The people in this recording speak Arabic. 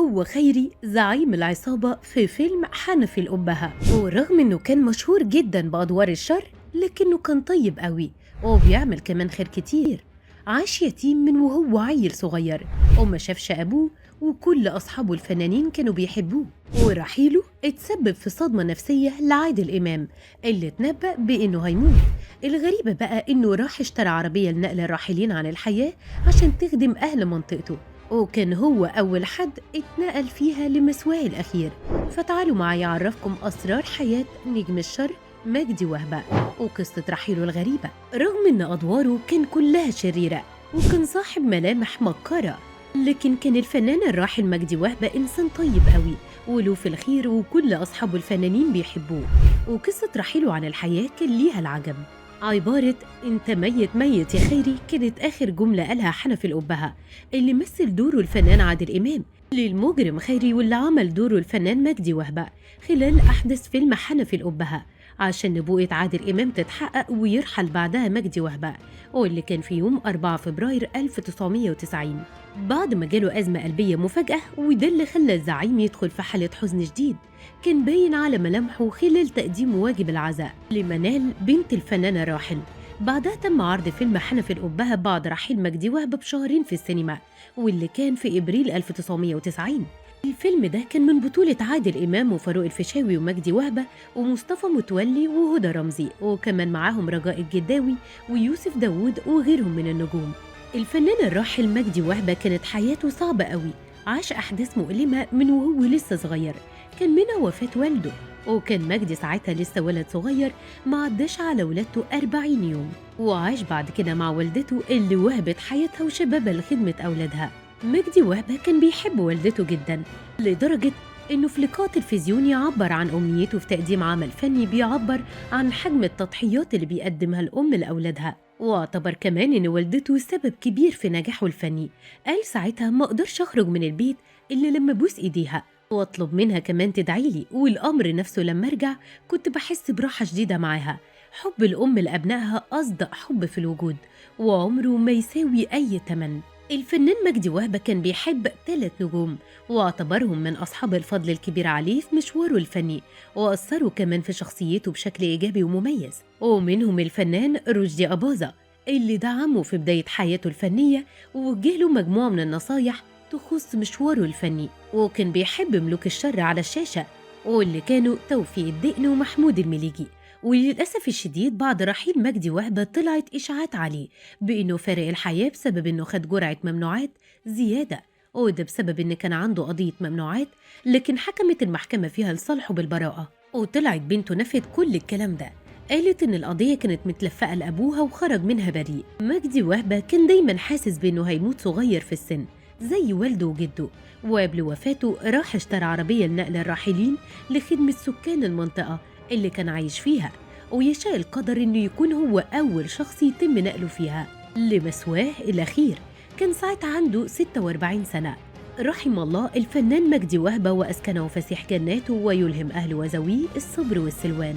هو خيري زعيم العصابة في فيلم حنفي الأبهة، ورغم إنه كان مشهور جدا بأدوار الشر لكنه كان طيب قوي وبيعمل كمان خير كتير. عاش يتيم من وهو عيل صغير وما شافش أبوه، وكل أصحابه الفنانين كانوا بيحبوه، ورحيله اتسبب في صدمة نفسية لعادل إمام اللي اتنبأ بإنه هيموت. الغريبة بقى إنه راح اشترى عربية لنقل الراحلين عن الحياة عشان تخدم أهل منطقته، وكان هو أول حد اتنقل فيها لمسواه الأخير. فتعالوا معايا أعرفكم أسرار حياة نجم الشر مجدي وهبة وقصة رحيله الغريبة. رغم إن أدواره كان كلها شريرة وكان صاحب ملامح مكارة، لكن كان الفنان الراحل مجدي وهبة إنسان طيب قوي وله في الخير، وكل أصحابه الفنانين بيحبوه. وقصة رحيله عن الحياة كان ليها العجب. عبارة "انت ميت ميت يا خيري" كانت آخر جملة قالها حنفي الأبهة اللي مثل دوره الفنان عادل إمام للمجرم خيري، واللي عمل دوره الفنان مجدي وهبة خلال أحداث فيلم حنفي الأبهة عشان نبوءة عادل إمام تتحقق ويرحل بعدها مجدي وهبة، واللي كان في يوم 4 فبراير 1990 بعد ما جاله أزمة قلبية مفاجأة، وده اللي خلى الزعيم يدخل في حالة حزن شديد كان باين على ملامحه خلال تقديم واجب العزاء لمنال بنت الفنان الراحل. بعدها تم عرض فيلم حنفي الأبهة بعد رحيل مجدي وهبة بشهرين في السينما، واللي كان في إبريل 1990. الفيلم ده كان من بطولة عادل إمام وفاروق الفيشاوي ومجدي وهبة ومصطفى متولي وهدى رمزي، وكمان معاهم رجاء الجداوي ويوسف داوود وغيرهم من النجوم. الفنان الراحل مجدي وهبة كانت حياته صعبة قوي، عاش أحداث مؤلمة من وهو لسه صغير، كان منها وفاة والده، وكان مجدي ساعتها لسه ولد صغير ما عداش على ولادته 40 يوم، وعاش بعد كده مع والدته اللي وهبت حياتها وشبابها لخدمة أولادها. مجدي وهبة كان بيحب والدته جدا لدرجة إنه في لقاء تلفزيوني عبر عن أمنيته في تقديم عمل فني بيعبر عن حجم التضحيات اللي بيقدمها الأم لأولادها، واعتبر كمان إن والدته سبب كبير في نجاحه الفني. قال ساعتها "ما أقدرش أخرج من البيت إلا لما أبوس إيديها واطلب منها كمان تدعيلي، والأمر نفسه لما أرجع كنت بحس براحة شديدة معاها. حب الأم لأبنائها أصدق حب في الوجود وعمره ما يساوي أي تمن". الفنان مجدي وهبة كان بيحب 3 نجوم واعتبرهم من أصحاب الفضل الكبير عليه في مشواره الفني، وأثروا كمان في شخصيته بشكل إيجابي ومميز، ومنهم الفنان رشدي أباظة اللي دعمه في بداية حياته الفنية ووجه له مجموعة من النصايح تخص مشواره الفني. وكان بيحب ملوك الشر على الشاشة واللي كانوا توفيق الدقن ومحمود المليجي. وللأسف الشديد بعد رحيل مجدي وهبة طلعت إشاعات عليه بإنه فارق الحياة بسبب إنه خد جرعة ممنوعات زيادة، وده بسبب إن كان عنده قضية ممنوعات لكن حكمت المحكمة فيها لصالحه بالبراءة، وطلعت بنته نفت كل الكلام ده، قالت إن القضية كانت متلفقة لأبوها وخرج منها بريء. مجدي وهبة كان دايما حاسس بإنه هيموت صغير في السن زي والده وجده، وقبل وفاته راح اشترى عربية لنقل الراحلين لخدمة سكان المنطقة اللي كان عايش فيها، ويشاء القدر إنه يكون هو أول شخص يتم نقله فيها لمسواه الأخير. كان ساعتها عنده 46 سنة. رحم الله الفنان مجدي وهبة وأسكنه فسيح جناته ويلهم أهله وذويه الصبر والسلوان.